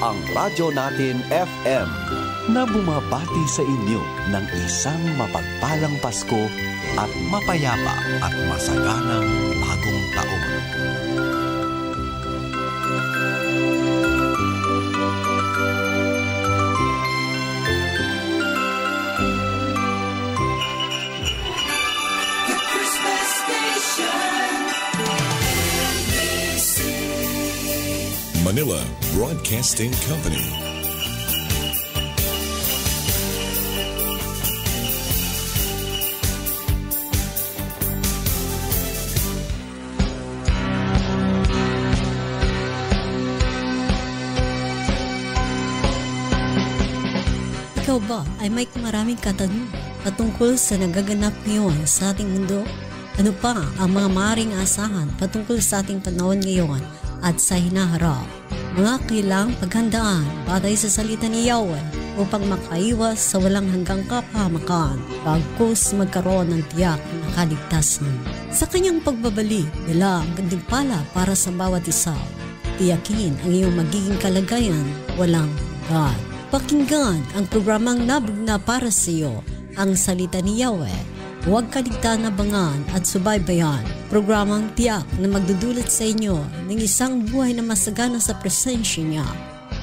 ang Radyo Natin FM na bumabati sa inyo ng isang mapagpalang Pasko at mapayapa at masaganang bagong taon. Manila Broadcasting Company. Ikaw ba ay may maraming katanungan patungkol sa nagaganap ngayon sa ating mundo? Ano pa ang mga maaaring asahan patungkol sa ating panahon ngayon at sa hinaharap? Mga kailang paghandaan batay sa salita ni Yahweh upang makaiwas sa walang hanggang kapahamakan bagkus magkaroon ng tiyak na kaligtasan. Sa kanyang pagbabalik, dala ang gantimpala para sa bawat isa. Tiyakin ang iyong magiging kalagayan walang hanggan. Pakinggan ang programang nabugna para sa iyo, ang salita ni Yahweh. Huwag kaligtaan abangan at subaybayan. Programang tiyak na magdudulot sa inyo ng isang buhay na masagana sa presensya niya.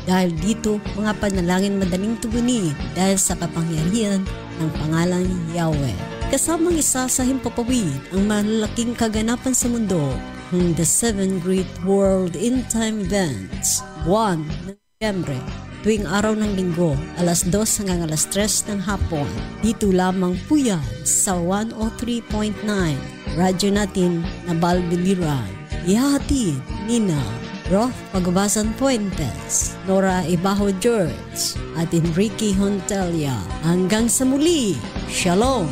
Dahil dito, mga panalangin madaling tugunin dahil sa kapangyarihan ng pangalan ni Yahweh. Kasamang isa sa himpapawid ang malalaking kaganapan sa mundo, the 7 Great World End Time Events, 1 Nobyembre. Tuwing araw ng linggo, alas 2 hanggang alas 3 ng hapon. Dito lamang po yan sa 103.9 Radyo Natin na Balbiliran. Ihahatid Nina Roth Pagbasan Puentes, Nora Ibaho George at Enrique Hontelia. Hanggang sa muli, Shalom!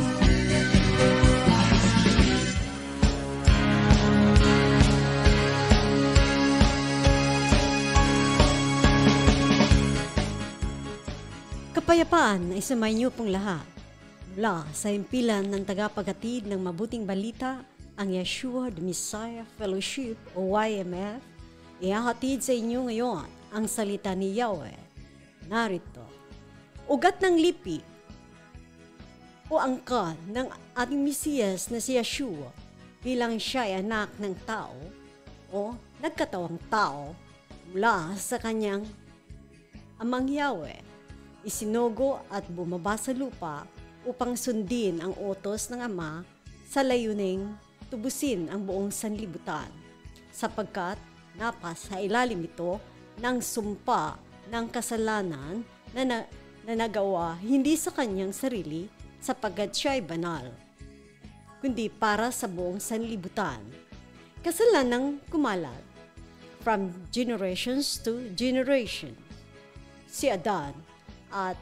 Kapayapaan ay sumainyo pong lahat. Mula sa himpilan ng tagapaghatid ng mabuting balita, ang Yeshua the Messiah Fellowship o YMF, ihahatid sa inyo ngayon ang salita ni Yahweh. Narito, ugat ng lipi o angkan ng ating Mesiyas na si Yeshua bilang siya ay anak ng tao o nagkatawang tao mula sa kanyang amang Yahweh. Isinugo at bumaba sa lupa upang sundin ang utos ng Ama sa layuning tubusin ang buong sanlibutan, sapagkat napas sa ilalim ito ng sumpa ng kasalanan na nagawa hindi sa kanyang sarili sapagkat siya ay banal, kundi para sa buong sanlibutan. Kasalanang kumalat from generations to generation. Si Adan at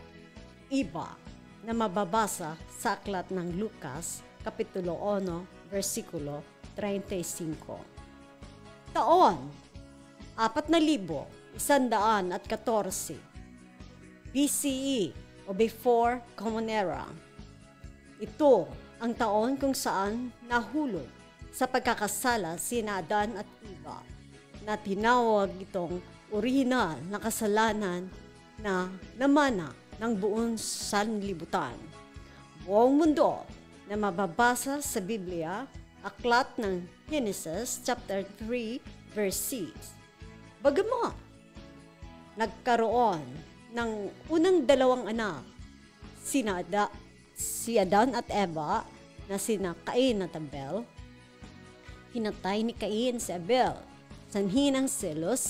iba na mababasa sa aklat ng Lucas, Kapitulo 1, versikulo 35. Taon, 4,114 BCE o before Common Era. Ito ang taon kung saan nahulog sa pagkakasala sina Adan at Eva na tinawag itong orihinal na kasalanan na namana ng buong sanlibutan. Buong mundo na mababasa sa Biblia, aklat ng Genesis chapter 3 verse 6. Bagaman nagkaroon ng unang dalawang anak, si Adan at Eva na sina Cain at Abel, hinatay ni Cain si Abel sanhi ng selos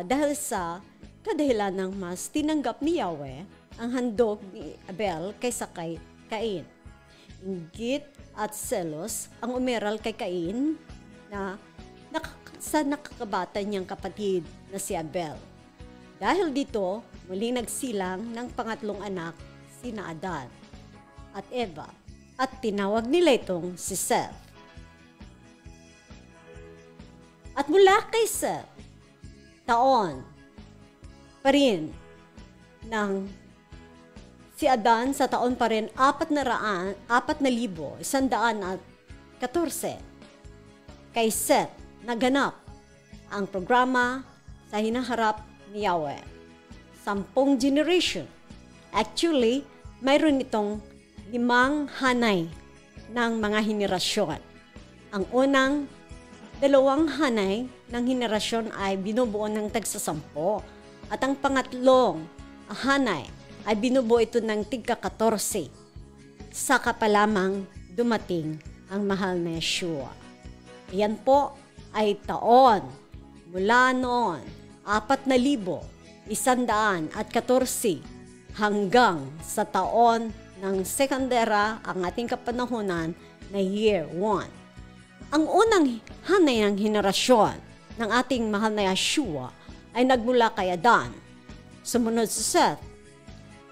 dahil sa kadahilan ng mas tinanggap ni Yahweh ang handog ni Abel kaysa kay Cain. Inggit at selos ang umeral kay Cain na sa nakakabata niyang kapatid na si Abel. Dahil dito, muling nagsilang ng pangatlong anak, sina Adan at Eva, at tinawag nila itong si Seth. At mula kay Seth, taon pa rin ng si Adan sa taon pa rin 4,114 kay Seth naganap ang programa sa hinaharap ni Yahweh. 10 generation. Actually, mayroon itong 5 hanay ng mga henerasyon. Ang unang 2 hanay ng henerasyon ay binubuo ng tagsa-10 at ang pangatlong hanay ay binubuo ito ng tigka-14. Saka pa lamang dumating ang mahal na Yeshua. Iyan po ay taon mula noon 4,114 hanggang sa taon ng sekundera ang ating kapanahunan na year 1. Ang unang hanay ng henerasyon ng ating mahal na Yeshua ay nagmula kay Adan. Sumunod si Seth,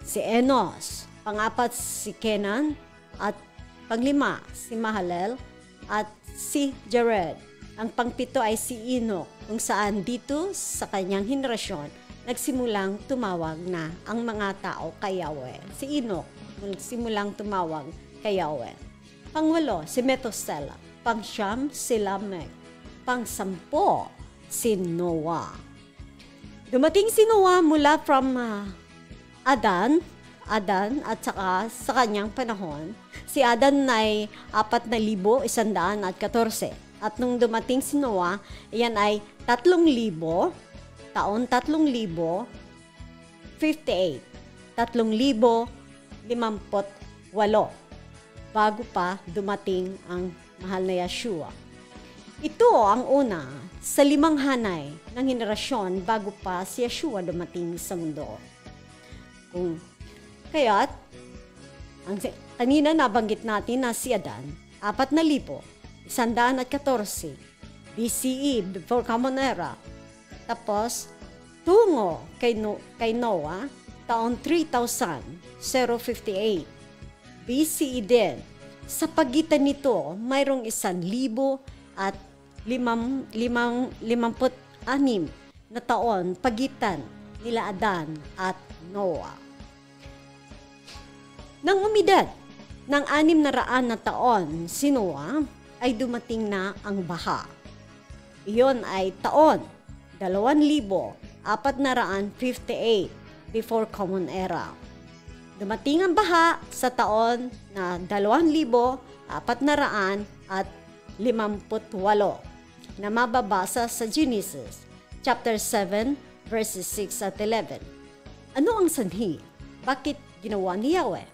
si Enos, pang-4 si Kenan, at pang-5 si Mahalalel, at si Jared. Ang pang-7 ay si Enoch, kung saan dito sa kanyang henerasyon nagsimulang tumawag na ang mga tao kay Yahweh. Si Enoch, nagsimulang tumawag kay Yahweh. Pang-8 si Methuselah, pang-9 si Lamech, pang-10 si Noah. Dumating si Noah mula from Adan at saka sa kanyang panahon. Si Adan ay 4,114. At nung dumating si Noah, iyan ay 3,000, taon 3,058, 3,058, bago pa dumating ang mahal na Yeshua. Ito ang una sa 5 hanay ng henerasyon bago pa si Yeshua dumating sa mundo. Kaya't, kanina nabanggit natin na si Adan, 4,114 BCE, before Common Era. Tapos, tungo kay Noah, taon 3,058 BCE din. Sa pagitan nito, mayroong 1,056 na taon pagitan nila Adan at Noah. Nang umidad ng 600 na taon si Noah, ay dumating na ang baha. Iyon ay taon 2,458 before Common Era. Dumating ang baha sa taon na 2,458 na mababasa sa Genesis chapter 7 verses 6 at 11. Ano ang sanhi? Bakit ginawa ni Yahweh?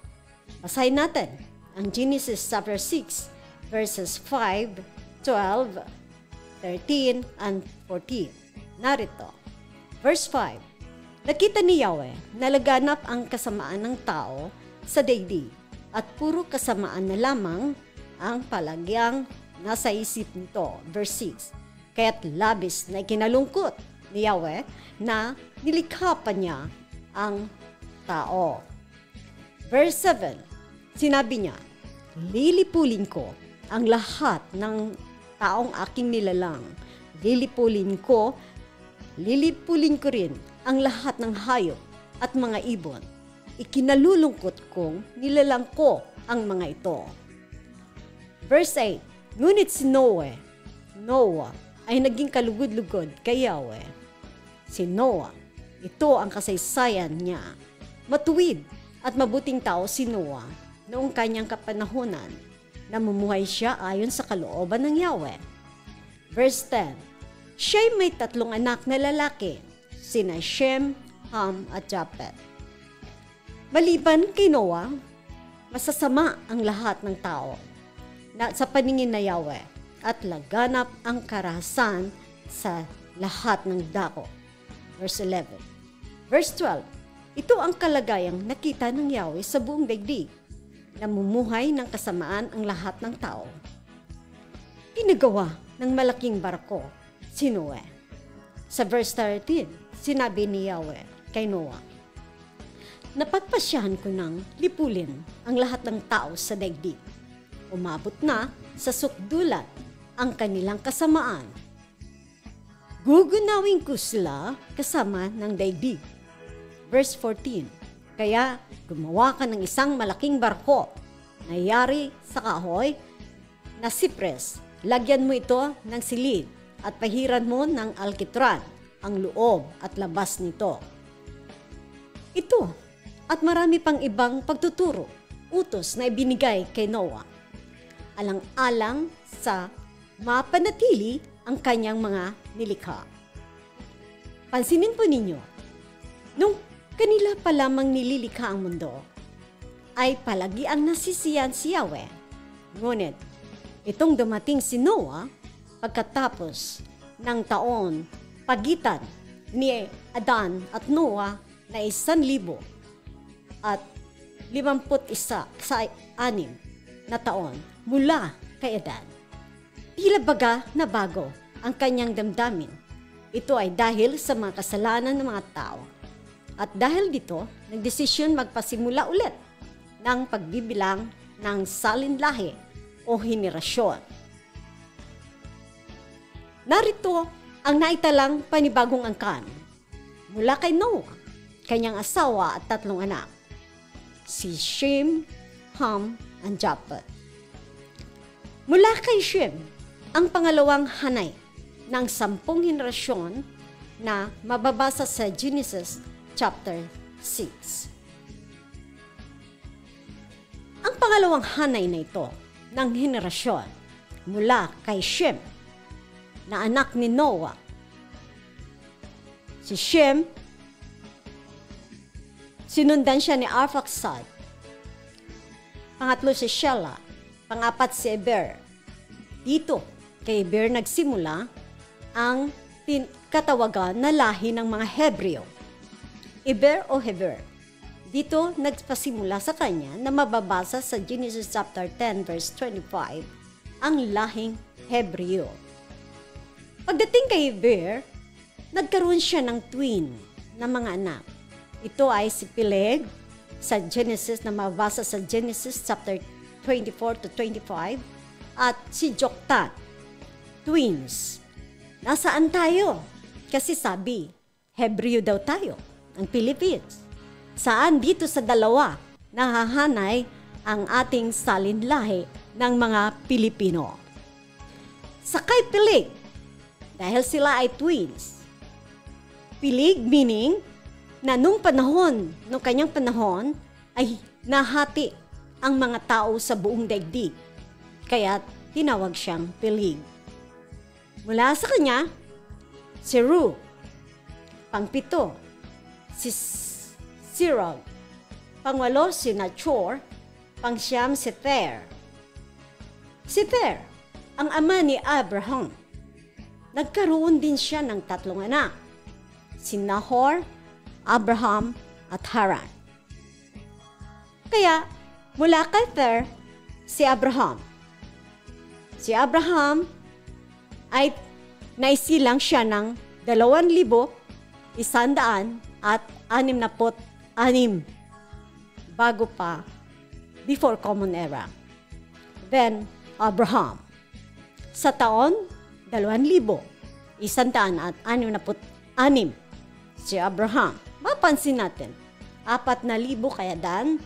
Basahin natin ang Genesis chapter 6 verses 5, 12, 13, and 14. Narito. Verse 5. Nakita ni Yahweh na laganap ang kasamaan ng tao sa daigdig at puro kasamaan na lamang ang palagyang nasa isip nito. Verse 6. Kaya't labis na ikinalungkot ni Yahweh na nilikha pa niya ang tao. Verse 7. Sinabi niya, lilipulin ko ang lahat ng taong aking nilalang. Lilipulin ko rin ang lahat ng hayop at mga ibon. Ikinalulungkot kong nilalang ko ang mga ito. Verse 8. Ngunit si Noah ay naging kalugod-lugod kay Yahweh. Si Noah, ito ang kasaysayan niya. Matuwid at mabuting tao si Noah noong kanyang kapanahunan. Namumuhay siya ayon sa kalooban ng Yahweh. Verse 10. Siya'y may 3 anak na lalaki, sina Shem, Ham at Japhet. Maliban kay Noah, masasama ang lahat ng tao sa paningin na Yahweh at laganap ang karahasan sa lahat ng dako. Verse 11. Verse 12. Ito ang kalagayang nakita ng Yahweh sa buong daigdig. Namumuhay ng kasamaan ang lahat ng tao. Pinagawa ng malaking barko si Noah. Sa verse 13, sinabi ni Yahweh kay Noah, napagpasyahan ko ng lipulin ang lahat ng tao sa daigdig. Umabot na sa sukdulan ang kanilang kasamaan. Gugunawin ko sila kasama ng daigdig. Verse 14, kaya gumawa ka ng isang malaking barko na yari sa kahoy na sipres. Lagyan mo ito ng silid at pahiran mo ng alkitran ang loob at labas nito. Ito at marami pang ibang pagtuturo, utos na ibinigay kay Noah, alang-alang sa mapanatili ang kanyang mga nilikha. Pansinin po ninyo, nung kanila pa lamang nililikha ang mundo, ay palagi ang nasisiyan si Yahweh. Ngunit, itong dumating si Noah pagkatapos ng taon pagitan ni Adan at Noah na 1,000 at 51 na taon mula kay Adan. Tila baga na bago ang kanyang damdamin. Ito ay dahil sa mga kasalanan ng mga tao. At dahil dito, nagdesisyon magpasimula ulit ng pagbibilang ng salinlahi o henerasyon. Narito ang naitalang panibagong angkan mula kay Noah, kanyang asawa at 3 anak, si Shem, Ham, and Japheth. Mula kay Shem, ang pangalawang hanay ng 10 henerasyon na mababasa sa Genesis chapter 6. Ang pangalawang hanay na ito ng henerasyon mula kay Shem, na anak ni Noah. Si Shem, sinundan siya ni Arphaxad. Pangatlo si Shelah. Pangapat si Eber. Dito, kay Eber nagsimula ang katawagan na lahi ng mga Hebreo. Eber o Heber. Dito nagpasimula sa kanya na mababasa sa Genesis chapter 10 verse 25 ang lahing Hebreo. Pagdating kay Eber, nagkaroon siya ng twin na mga anak. Ito ay si Peleg sa Genesis na mababasa sa Genesis chapter 24 to 25 at si Joktan. Twins. Nasaan tayo? Kasi sabi, Hebreo daw tayo, ang Philippines. Saan dito sa dalawa nahahanay ang ating salinlahi ng mga Pilipino? Sa kay Peleg, dahil sila ay twins. Peleg meaning na nung kanyang panahon ay nahati ang mga tao sa buong daigdig. Kaya tinawag siyang Peleg. Mula sa kanya, si Ru. Pang-7, si Sirog. Pang-8, si Nachor. Pang-9, si Ter. Si Ter, ang ama ni Abraham. Nagkaroon din siya ng 3 anak, si Nahor, Abraham, at Haran. Kaya, mula kay Ter, si Abraham. Si Abraham ay naisilang siya ng 2,166 bago pa, before Common Era. Then, Abraham. Sa taon 2,166 si Abraham. Mapansin natin, 4,000 kay Adan,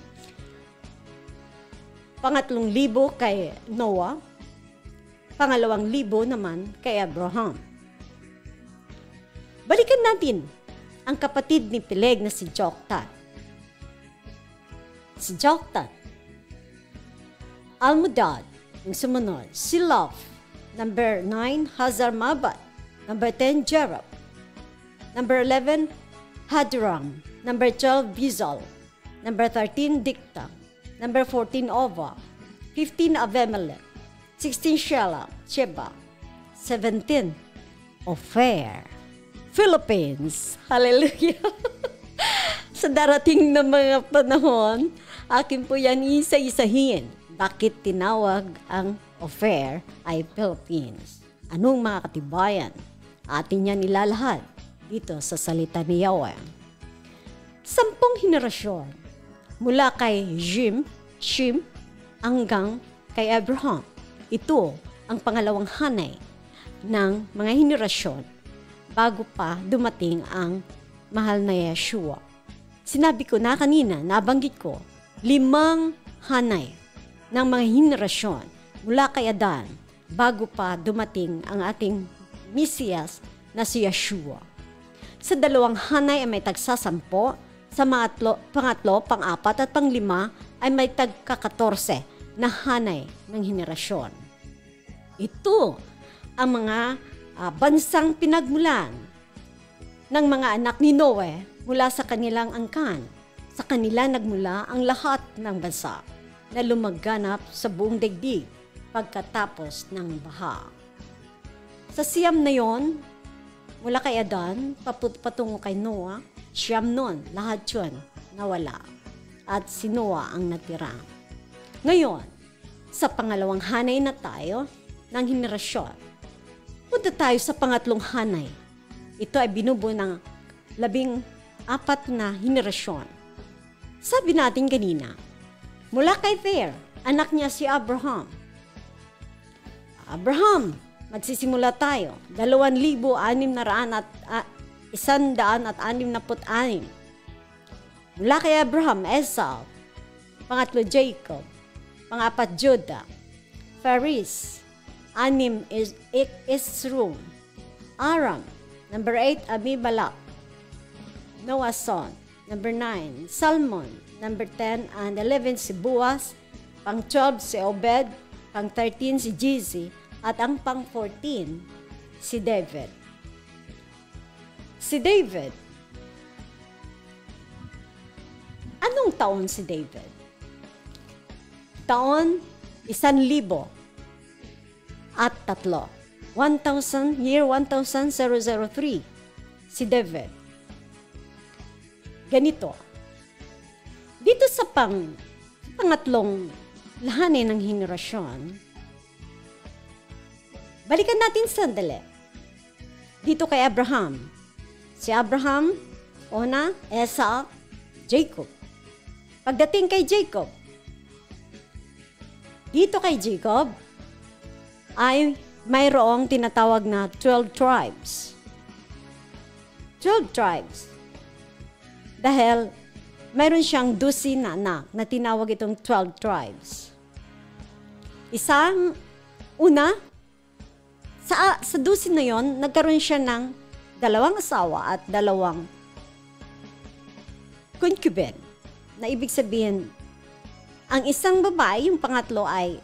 3,000 kay Noah, 2,000 naman kay Abraham. Balikan natin ang kapatid ni Peleg na si Joktan. Si Joktan, Almodad, yung sumunod, si Love, number 9, Hazarmabat, number 10, Jerub, number 11, Hadram, number 12, Bizal, number 13, Dikta, number 14, Ova, 15, Abimelech, 16, Shelah, Sheba, 17, Ophir, Philippines. Hallelujah! Sa darating na mga panahon, akin po yan isa-isahin. Bakit tinawag ang Ophir ay Philippines? Anong mga katibayan? Atin yan ilalahad dito sa salita ni Yahweh. 10 henerasyon mula kay Shem hanggang kay Abraham. Ito ang pangalawang hanay ng mga henerasyon bago pa dumating ang mahal na Yeshua. Sinabi ko na kanina, nabanggit ko, 5 hanay ng mga henerasyon mula kay Adan bago pa dumating ang ating Mesiyas na si Yeshua. Sa dalawang hanay ay may tagsasampo, sa pangatlo, pang-apat at pang-lima ay may tagka-14 na hanay ng henerasyon. Ito ang mga bansang pinagmulan ng mga anak ni Noe mula sa kanilang angkan. Sa kanila nagmula ang lahat ng bansa na lumaganap sa buong daigdig pagkatapos ng baha. Sa siyam na yon, mula kay Adan, patungo kay Noah, siyam nun, lahat yun nawala. At si Noah ang natira. Ngayon, sa pangalawang hanay na tayo ng henerasyon, punta tayo sa pangatlong hanay. Ito ay binubuo ng 14 na henerasyon. Sabi natin kanina, mula kay Ter, anak niya si Abraham. Magsisimula tayo, 2,666. Mula kay Abraham, Esau. Pangatlo, Jacob. Pangapat, Judah. Phares. 6 is Isrum. Aram. Number 8, Abibalak. Noah's son. Number 9, Salmon. Number 10 and 11, si Boaz. Pang-12, si Obed. Pang-13, si Jesse. At ang pang-14, si David. Si David. Anong taon si David? Taon 1,000 at 3. 1003. Si David. Ganito. Dito sa pangatlong lahanin ng henerasyon, balikan natin sandali. Dito kay Abraham. Si Abraham, una, Esau, Jacob. Pagdating kay Jacob, dito kay Jacob ay mayroong tinatawag na 12 tribes. 12 tribes. Dahil mayroon siyang 12 na anak na tinawag itong 12 tribes. Isang una, sa 12 na yon, nagkaroon siya ng 2 asawa at 2 concubine. Na ibig sabihin, ang isang babae, yung pangatlo ay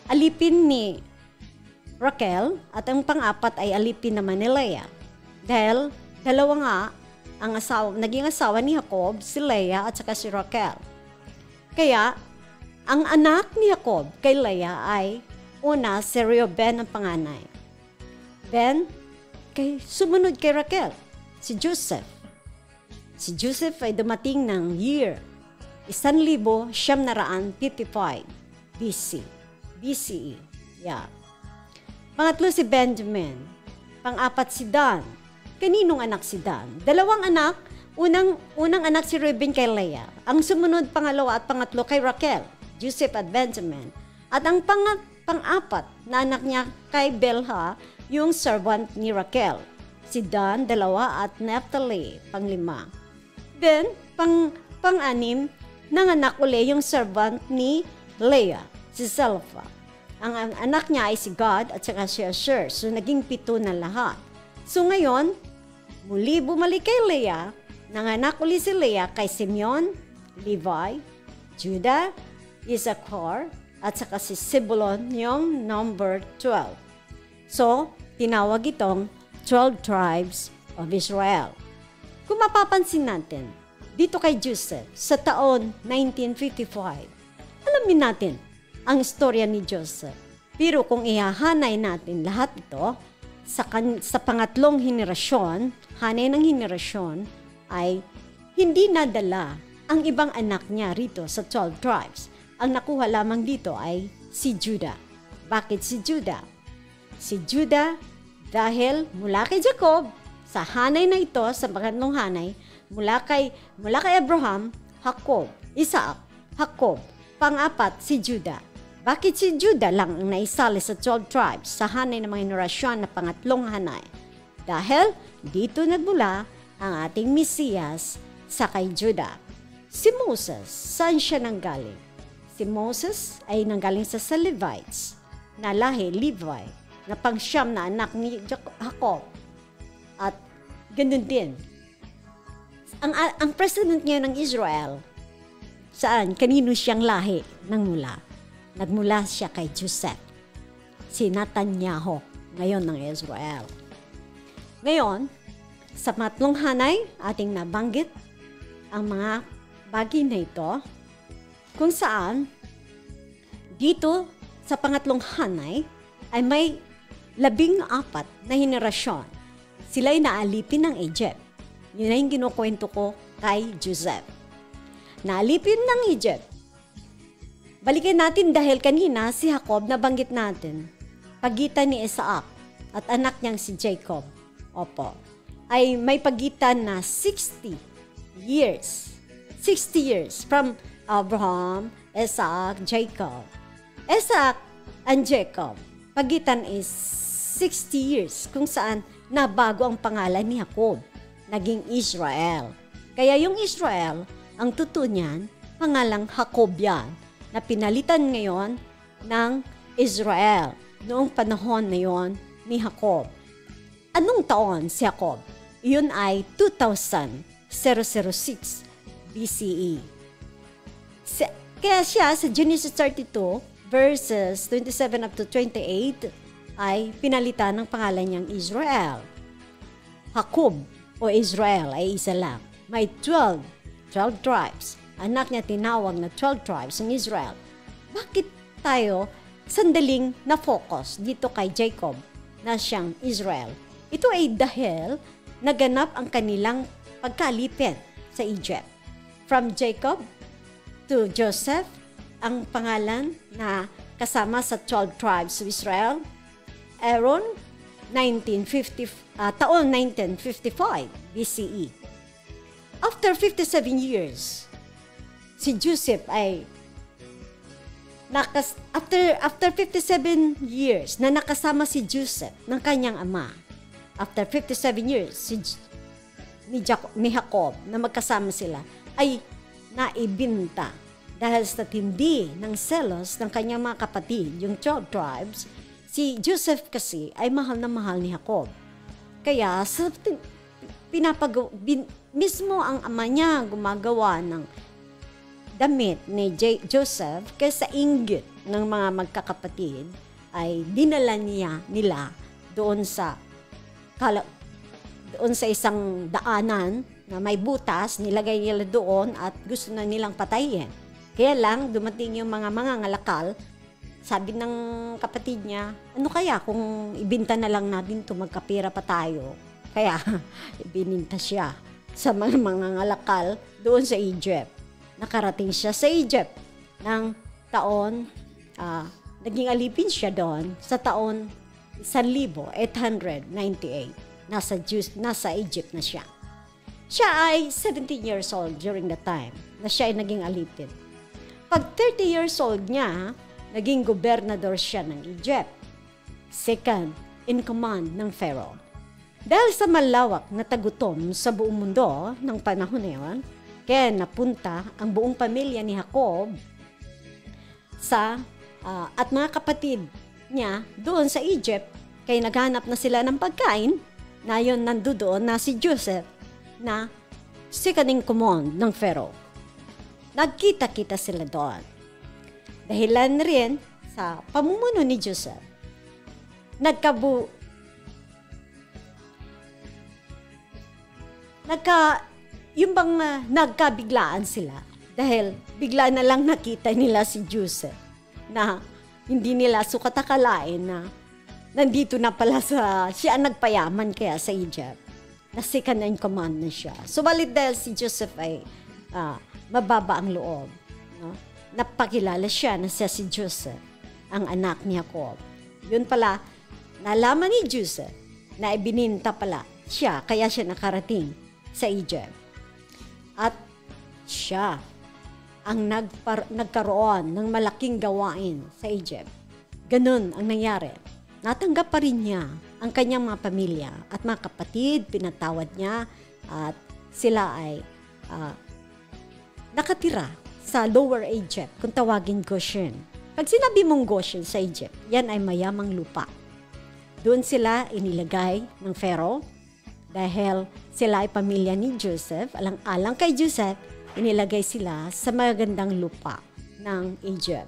alipin ni Raquel at ang pang-apat ay alipin naman ni Leah. Dahil 2 nga ang naging asawa ni Jacob, si Leah at saka si Raquel. Kaya, ang anak ni Jacob kay Leah ay una, si Reuben ang panganay. Then, sumunod kay Raquel, si Joseph. Si Joseph ay dumating ng year 1,955 BCE. Yeah. Pangatlo si Benjamin. Pang-apat si Dan. Kaninong anak si Dan? 2 anak. Unang anak si Reuben kay Leah. Ang sumunod pangalawa at pangatlo kay Raquel, Joseph at Benjamin. At ang pang-apat na anak niya kay Bilhah, yung servant ni Raquel. Si Dan, 2 at Naphtali, pang-5. Then, pang-6, nanganak uli yung servant ni Leah, si Zilpah. Ang anak niya ay si Gad at saka si Asher. So, naging 7 na lahat. So, ngayon, muli bumalik kay Leah, nanganak uli si Leah kay Simeon, Levi, Judah, Issachar, at saka si Zebulon, yung number 12. So, tinawag itong 12 tribes of Israel. Kung mapapansin natin, dito kay Joseph, sa taon 1955, alamin natin ang istorya ni Joseph. Pero kung ihahanay natin lahat ito, sa pangatlong henerasyon, hanay ng henerasyon, ay hindi nadala ang ibang anak niya rito sa 12 tribes. Ang nakuha lamang dito ay si Judah. Bakit si Judah? Si Judah dahil mula kay Jacob, sa hanay na ito, sa pangatlong hanay, mula kay Abraham, Jacob, Isaac, Jacob, pang-apat si Judah. Bakit si Judah lang ang naisali sa 12 tribes sa hanay ng mga henerasyon na pangatlong hanay? Dahil dito nagmula ang ating Mesiyas sa kay Judah. Si Moses, saan siya nanggaling? Si Moses ay nanggaling sa Levites, na lahi Levi, na pang-siyam na anak ni Jacob. At ganun din ang president ngayon ng Israel, saan? Kanino siyang lahi nagmula? Nagmula siya kay Joseph, si Netanyahu ngayon ng Israel. Ngayon, sa matlong hanay, ating nabanggit ang mga bagay na ito, kung saan dito sa pangatlong hanay ay may 14 na henerasyon. Sila'y naalipin ng Egypt. Yun na yung kinukwento ko kay Joseph. Naalipin ng Egypt. Balikan natin dahil kanina si Jacob nabanggit natin. Pagitan ni Isaac at anak niyang si Jacob. Opo. Ay may pagitan na 60 years. 60 years from Abraham, Isaac, Jacob. Isaac and Jacob, pagitan is 60 years kung saan nabago ang pangalan ni Jacob. Naging Israel. Kaya yung Israel, ang totoo niyan, pangalang Jacob yan, na pinalitan ngayon ng Israel noong panahon na yon ni Jacob. Anong taon si Jacob? Iyon ay 2006 BCE. Kaya siya sa Genesis 32 verses 27 up to 28 ay pinalitan ng pangalan niyang Israel. Jacob o Israel ay isa lang. May 12 tribes. Anak niya tinawag na 12 tribes ng Israel. Bakit tayo sandaling na-focus dito kay Jacob na siyang Israel? Ito ay dahil naganap ang kanilang pagkalipin sa Egypt. From Jacob to Joseph, ang pangalan na kasama sa 12 tribes of Israel, Aaron, taon 1955 BCE. After 57 years, si Joseph ay after 57 years na nakasama si Joseph ng kanyang ama. After 57 years, ni Jacob na magkasama sila ay naibinta dahil sa tindi ng selos ng kanyang mga kapatid, yung 12 tribes. Si Joseph kasi ay mahal na mahal ni Jacob. Kaya mismo ang ama niya gumagawa ng damit ni Joseph kaysa inggit ng mga magkakapatid ay dinala nila doon sa isang daanan na may butas, nilagay nila doon at gusto na nilang patayin. Kaya lang, dumating yung mga ngalakal, sabi ng kapatid niya, ano kaya kung ibinta na lang natin ito, magkapira pa tayo. Kaya, ibininta siya sa mga ngalakal doon sa Egypt. Nakarating siya sa Egypt ng taon, naging alipin siya doon sa taon 1898. Nasa Egypt na siya. Siya ay 17 years old during the time na siya ay naging alipin. Pag 30 years old niya, naging gobernador siya ng Egypt. Second in command ng Pharaoh. Dahil sa malawak na tagutom sa buong mundo ng panahon na yun, kaya napunta ang buong pamilya ni Jacob at mga kapatid niya doon sa Egypt, kaya naghanap na sila ng pagkain na yun nandoon na si Joseph na second in command ng Pharaoh. Nagkita-kita sila doon. Dahilan rin sa pamumuno ni Joseph, nagkabiglaan sila dahil bigla na lang nakita nila si Joseph na hindi nila sukatakalain na nandito na pala siya ang nagpayaman kaya sa Egypt, na second in command na siya. Subalit dahil si Joseph ay mababa ang loob, no? Napakilala siya na siya si Joseph, ang anak ni Jacob. Yun pala, nalaman ni Joseph na ibininta pala siya, kaya siya nakarating sa Egypt. At siya ang nagkaroon ng malaking gawain sa Egypt. Ganun ang nangyari. Natanggap pa rin niya ang kanyang mga pamilya at mga kapatid, pinatawad niya at sila ay nakatira sa Lower Egypt, kung tawagin Goshen. Pag sinabi mong Goshen sa Egypt, yan ay mayamang lupa. Doon sila inilagay ng Pharaoh dahil sila ay pamilya ni Joseph. Alang-alang kay Joseph, inilagay sila sa magandang lupa ng Egypt.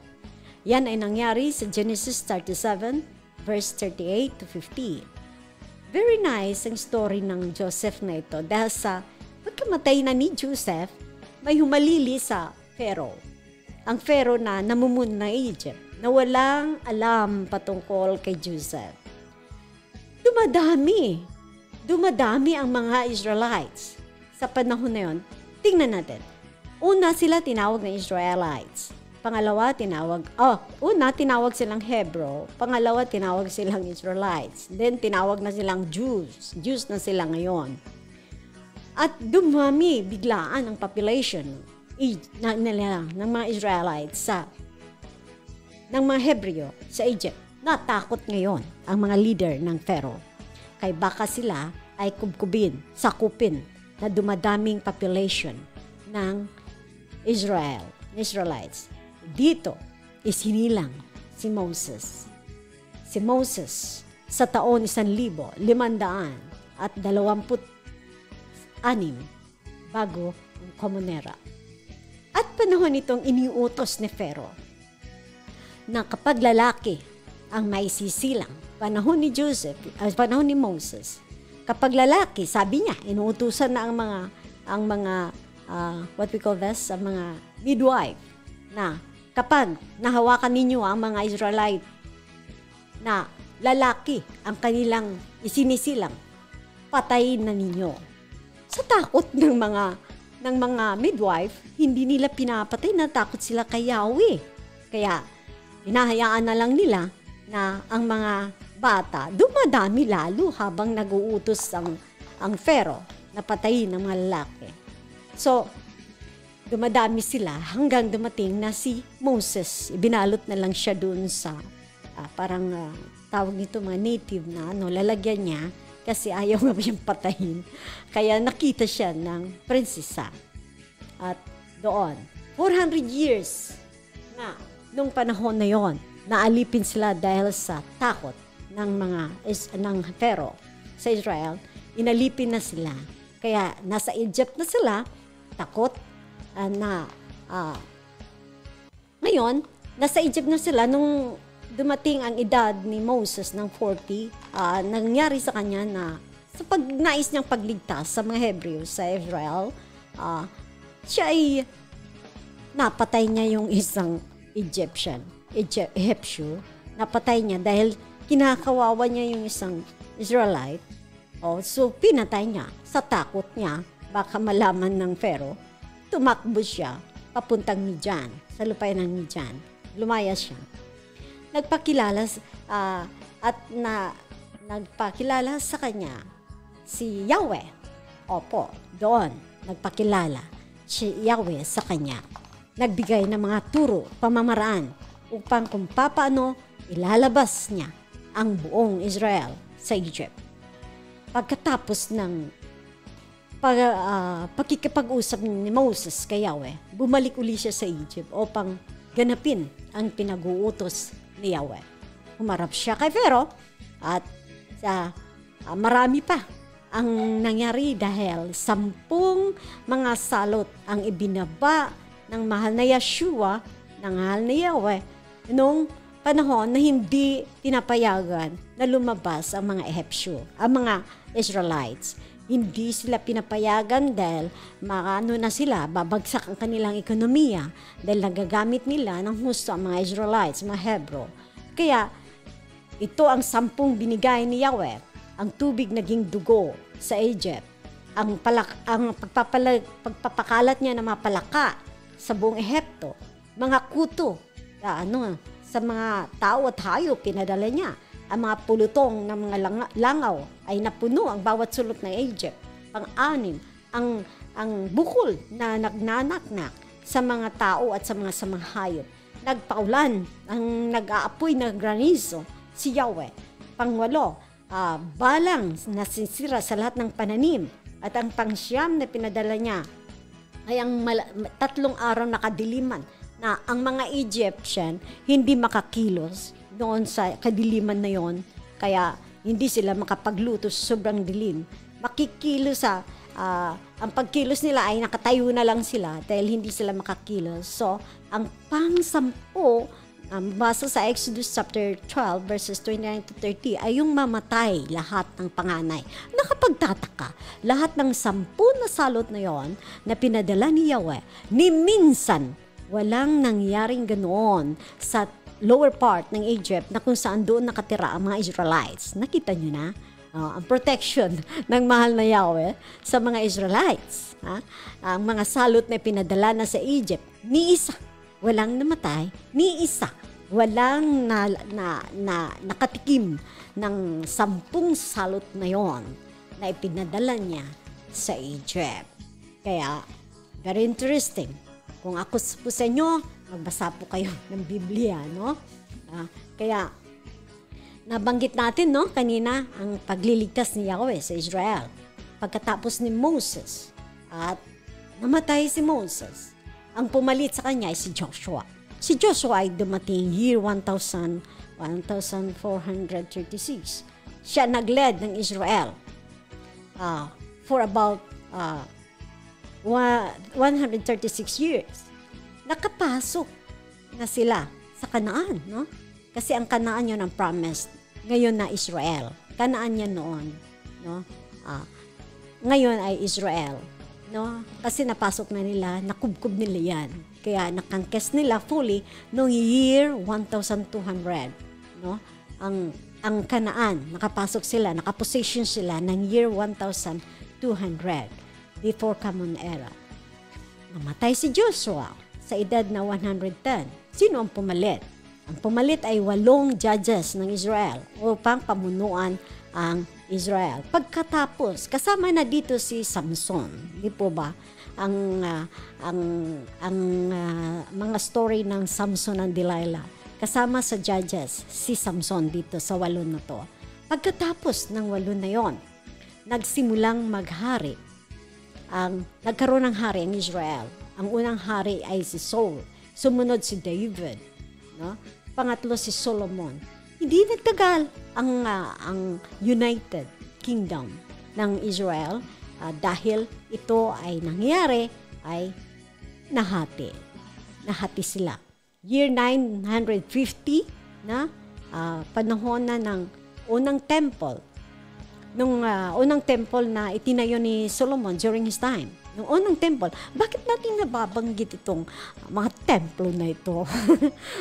Yan ay nangyari sa Genesis 37 verse 38 to 50. Very nice ang story ng Joseph na ito dahil sa pagkamatay na ni Joseph, may humalili sa Pharaoh. Ang Pharaoh na namumuno ng Egypt na walang alam patungkol kay Joseph. Dumadami ang mga Israelites. Sa panahon na yun, tingnan natin. Una sila tinawag na Israelites. Pangalawa, tinawag silang Hebrew. Pangalawa, tinawag silang Israelites. Then, tinawag na silang Jews. Jews na sila ngayon. At dumami biglaan ang population ng mga Israelites ng mga Hebreo sa Egypt. Natakot ngayon ang mga leader ng Pharaoh. Kay baka sila ay sakupin na dumadaming population ng Israelites. Dito isinilang si Moses. Si Moses sa taon 1,526 bago ang Komunera. At panahon itong iniutos ni Pharaoh na kapag lalaki ang maisisilang, panahon ni Moses, kapag lalaki, sabi niya, inuutusan na ang mga ang mga midwife, na kapag nahawakan ninyo ang mga Israelite na lalaki ang kanilang isinisilang, patayin na ninyo. Sa takot ng mga midwife, hindi nila pinapatay, natakot sila kay Yahweh. Kaya hinahayaan na lang nila na ang mga bata dumadami lalo habang nag-uutos ang Pharaoh na patayin ng mga lalaki. So, dumadami sila hanggang dumating na si Moses. Ibinalot na lang siya dun sa tawag nito mga native na lalagyan niya kasi ayaw nga siyang patayin. Kaya nakita siya ng prinsesa. At doon, 400 years na nung panahon na yon, naalipin sila dahil sa takot ng Pharaoh sa Israel, inalipin na sila. Kaya nasa Egypt na sila, takot ngayon, nasa Egypt na sila nung dumating ang edad ni Moses ng 40, nangyari sa kanya na sa nais niyang pagligtas sa mga Hebreo sa Israel, siya ay napatay niya yung isang Egyptian, napatay niya dahil kinakawawa niya yung isang Israelite. So pinatay niya sa takot niya, baka malaman ng Pharaoh. Tumakbo siya papuntang Midian, sa lupain ng Midian. Lumaya siya. Nagpakilala sa kanya si Yahweh. Opo, doon nagpakilala si Yahweh sa kanya. Nagbigay ng mga turo, pamamaraan upang kung paano ilalabas niya ang buong Israel sa Egypt. Pagkatapos ng pagkikipag-usap ni Moses kay Yahweh, bumalik uli siya sa Egypt upang ganapin ang pinag-uutos ni Yahweh. Humarap siya kay Pharaoh at marami pa ang nangyari dahil 10 mga salot ang ibinaba ng mahal na Yeshua, ng mahal na Yahweh, noong panahon na hindi pinapayagan na lumabas ang mga Ehipsyo, ang mga Israelites. Hindi sila pinapayagan dahil babagsak ang kanilang ekonomiya dahil nagagamit nila ng husto ang mga Israelites, mga Hebrew. Kaya ito ang 10 binigay ni Yahweh, ang tubig naging dugo sa Egypt, ang pagpapakalat niya ng mga palaka sa buong Ehipto, mga kuto sa mga tao at hayop pinadala niya. Ang mga pulutong ng mga langaw ay napuno ang bawat sulok ng Egypt. Pang-anim, ang bukol na nagnanaknak sa mga tao at sa mga hayop. Nagpaulan, ang nag-aapoy na granizo, si Yahweh. Pang-8, balang nasisira sa lahat ng pananim. At ang pang-9 na pinadala niya ay ang 3 araw na kadiliman na ang mga Egyptian hindi makakilos doon sa kadiliman na yon, kaya hindi sila makapagluto sa sobrang dilim makikilos ang pagkilos nila ay nakatayo na lang sila dahil hindi sila makakilos. So, ang pang-sampu, basa sa Exodus chapter 12 verses 29 to 30 ay yung mamatay lahat ng panganay. Nakapagtataka, lahat ng 10 na salot na yon na pinadala ni Yahweh, ni minsan walang nangyaring ganoon sa lower part ng Egypt na kung saan doon nakatira ang mga Israelites. Nakita nyo na? Ang protection ng mahal na Yahweh sa mga Israelites. Ang mga salot na pinadala na sa Egypt, ni isa walang namatay, ni isa walang nakatikim ng 10 salot na yon na ipinadala niya sa Egypt. Kaya, very interesting. Kung ako po sa inyo, magbasa po kayo ng Biblia, no? Kaya, nabanggit natin, no, kanina, ang pagliligtas ni Yahweh sa Israel. Pagkatapos ni Moses, at namatay si Moses, ang pumalit sa kanya ay si Joshua. Si Joshua ay dumating year 1436. Siya nagled ng Israel for about 136 years. Nakapasok na sila sa Kanaan, no? Kasi ang Kanaan yun ang promised. Ngayon na Israel. Kanaan yan noon, no? Ngayon ay Israel, no? Kasi napasok na nila, nakubkob nila yan. Kaya nakangkes nila fully noong year 1200, no? Ang Kanaan, nakapasok sila, nakaposition sila ng year 1200 before Common Era. Namatay si Joshua sa edad na 110. Sino ang pumalit? Ang pumalit ay 8 judges ng Israel upang pamunuan ang Israel. Pagkatapos, kasama na dito si Samson. Di po ba? Ang mga story ng Samson and Delilah. Kasama sa judges si Samson dito sa 8 na to. Pagkatapos ng 8 na yon, nagsimulang maghari. Nagkaroon ng hari ang Israel. Ang unang hari ay si Saul. Sumunod si David, no? Pangatlo si Solomon. Hindi nagtagal ang United Kingdom ng Israel dahil ito ay nangyari ay nahati sila. Year 950 na panahon na ng unang temple. Nung unang temple na itinayo ni Solomon during his time. Nung unang temple, bakit natin nababanggit itong mga templo na ito?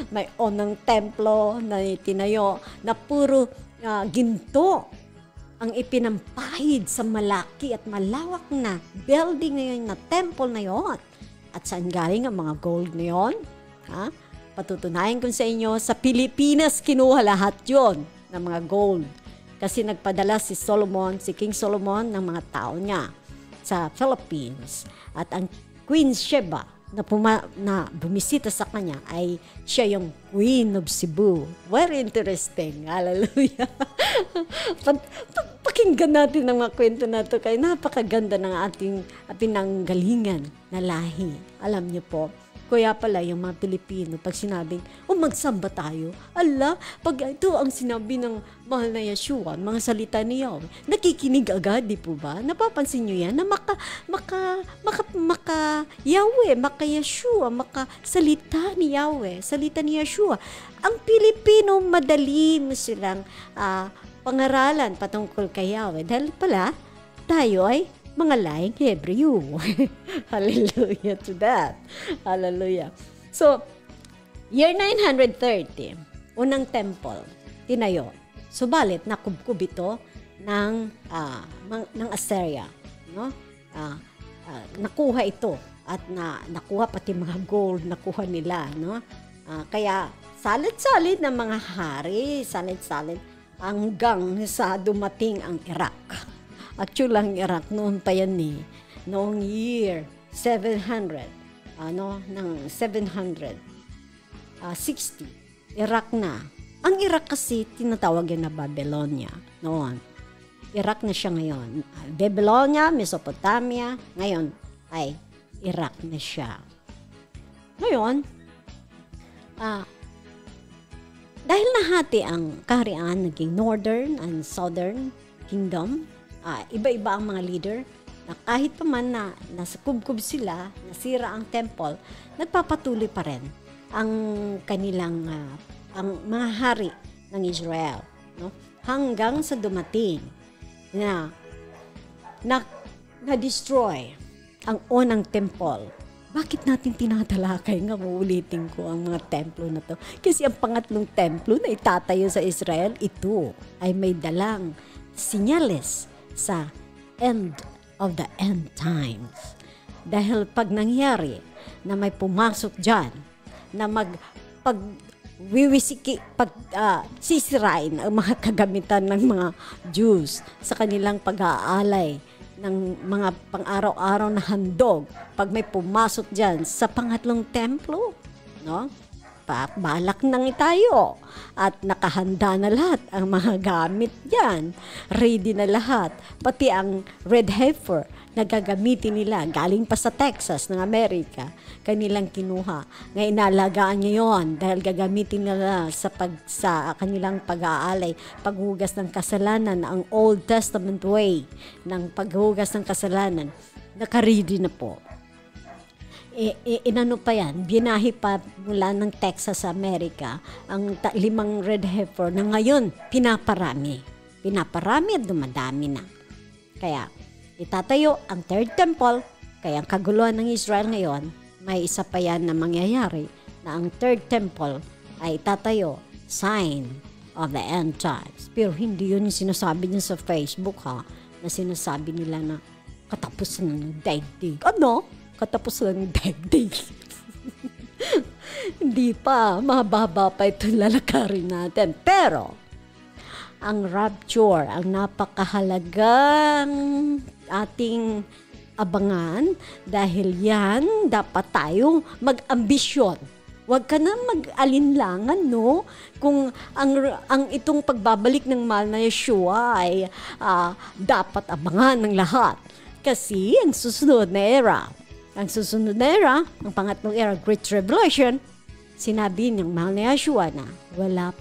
May unang templo na itinayo na puro ginto ang ipinampahid sa malaki at malawak na building na yun, na temple na yon. At saan galing ang mga gold na yon? Patutunayan ko sa inyo, sa Pilipinas kinuha lahat yon ng mga gold. Kasi nagpadala si King Solomon ng mga tao niya sa Philippines. At ang Queen Sheba na bumisita sa kanya ay siya yung Queen of Cebu. Very interesting. Hallelujah. Pakinggan natin ang mga kwento na ito kaya napakaganda ng ating pinanggalingan na lahi. Alam niyo po, kaya pala yung mga Pilipino, pag sinabing, magsamba tayo, pag ito ang sinabi ng mahal na Yeshua, mga salita ni Yahweh, nakikinig agad, di po ba? Napapansin nyo yan, na Yahweh, Yeshua, salita ni Yahweh, salita ni Yeshua. Ang Pilipino, madali mo silang pangaralan patungkol kay Yahweh. Dahil pala, tayo ay mga lying Hebrew. Hallelujah to that. Hallelujah. So, year 930, unang temple, tinayo. Subalit, nakubkub ito ng Assyria. No? Nakuha ito at nakuha pati mga gold, nakuha nila. No? Kaya, salit-salit ng mga hari, salit-salit hanggang sa dumating ang Iraq. Actually, ang Iraq noon pa yan noong year 700, ng 760, Iraq na. Ang Iraq kasi tinatawag yan na Babylonia noon. Iraq na siya ngayon. Babylonia, Mesopotamia, ngayon ay Iraq na siya. Ngayon, dahil nahati ang kaharian, naging Northern and Southern Kingdom, iba-iba ang mga leader na kahit pa man na nasa kubkub sila, nasira ang temple, nagpapatuloy pa rin ang kanilang ang mga hari ng Israel, no? Hanggang sa dumating na na-destroy ang unang temple. Bakit natin tinatalakay nga, uulitin ko ang mga templo na to? Kasi ang pangatlong templo na itatayo sa Israel, ito ay may dalang sinyales sa end of the end times. Dahil pag nangyari na may pumasok dyan, na sisirain ang mga kagamitan ng mga Jews sa kanilang pag-aalay ng mga pang-araw-araw na handog, pag may pumasok dyan sa pangatlong templo, no? Balak nang tayo at nakahanda na lahat ang mga gamit dyan. Ready na lahat. Pati ang red heifer na gagamitin nila galing pa sa Texas ng Amerika, kanilang kinuha. Ngayon inalagaan niya yon dahil gagamitin nila sa kanilang pag-aalay, paghugas ng kasalanan, ang Old Testament way ng paghugas ng kasalanan. Naka-ready na po. Inano pa yan, binahi pa mula ng Texas sa Amerika ang 5 red heifer na ngayon pinaparami at dumadami na. Kaya itatayo ang third temple, kaya ang kaguluhan ng Israel ngayon, may isa pa yan na mangyayari na ang third temple ay itatayo, sign of the end times. Pero hindi yun yung sinasabi niya sa Facebook, na sinasabi nila na katapusan ng daigdig. Ano? Katapusan ng daigdig. Hindi pa, mababa pa itong lalakarin natin. Pero, ang rapture, ang napakahalagang ating abangan, dahil yan, dapat tayo mag-ambisyon. Huwag ka na mag-alinlangan, no? Kung ang itong pagbabalik ng mahal na Yeshua ay dapat abangan ng lahat. Kasi ang susunod na era, ang pangatlong era, Great Tribulation, sinabi ng mahal na Yeshua na wala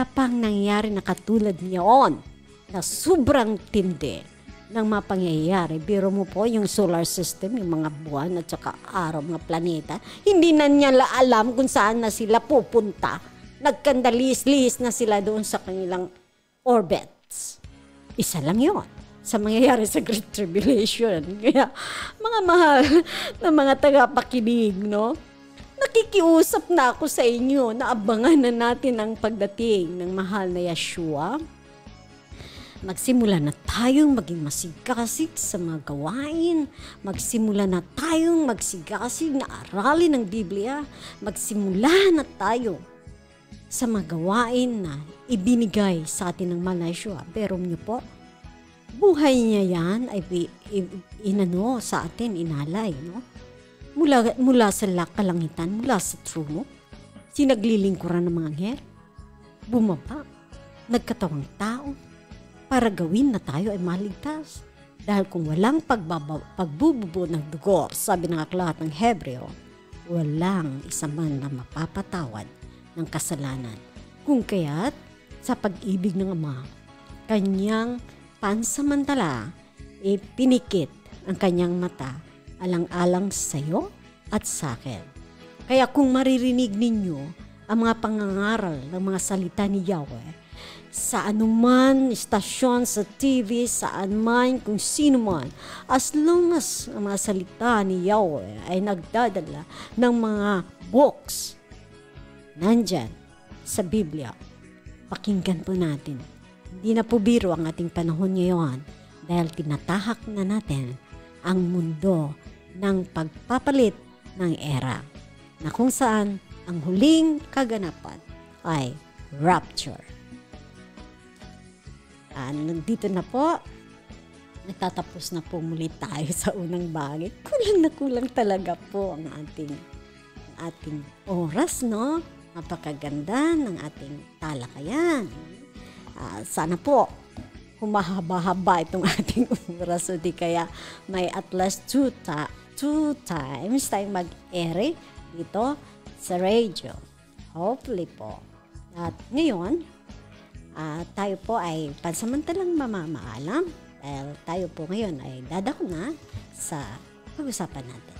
pang nangyari na katulad niyon na sobrang tindi ng mga pangyayari. Biro mo po yung solar system, yung mga buwan at saka araw, mga planeta, hindi na niya alam kung saan na sila pupunta. Nagkandalis-lis na sila doon sa kanilang orbits. Isa lang yon sa mangyayari sa Great Tribulation. Kaya, mga mahal na mga tagapakinig, no? Nakikiusap na ako sa inyo na abangan na natin ang pagdating ng mahal na Yeshua. Magsimula na tayong maging masigasig sa mga gawain. Magsimula na tayong magsigasig na aralin ng Biblia. Magsimula na tayo sa mga gawain na ibinigay sa atin ng mahal na Yeshua. Pero niyo po, buhay niya yan ay inano sa atin, inalay, no? Mula sa kalangitan, mula sa trono, sinaglilingkuran ng mga anghel, bumaba, nagkatawang tao, para gawin na tayo ay maligtas. Dahil kung walang pagbububo ng dugo, sabi ng aklat ng Hebreo, walang isa man na mapapatawad ng kasalanan. Kung kaya't sa pag-ibig ng Ama, kanyang pansamantala, pinikit ang kanyang mata alang-alang sa iyo at sa akin. Kaya kung maririnig ninyo ang mga pangangaral ng mga salita ni Yahweh, sa anuman istasyon, sa TV, saan man, kung sino man, as long as ang mga salita ni Yahweh ay nagdadala ng mga books, nandyan sa Biblia, pakinggan po natin. Hindi na po biro ang ating panahon ngayon dahil tinatahak na natin ang mundo ng pagpapalit ng era na kung saan ang huling kaganapan ay rapture. Nandito na po, natatapos na po muli tayo sa unang bagay. Kulang na kulang talaga po ang ating oras, no? Napakaganda ng ating talakayan. Sana po humahaba-haba itong ating oras, o di kaya may at least two times tayong mag-ere dito sa radio. Hopefully po. At ngayon, tayo po ay pansamantalang mamamaalam dahil tayo po ngayon ay dadako na sa pag-usapan natin.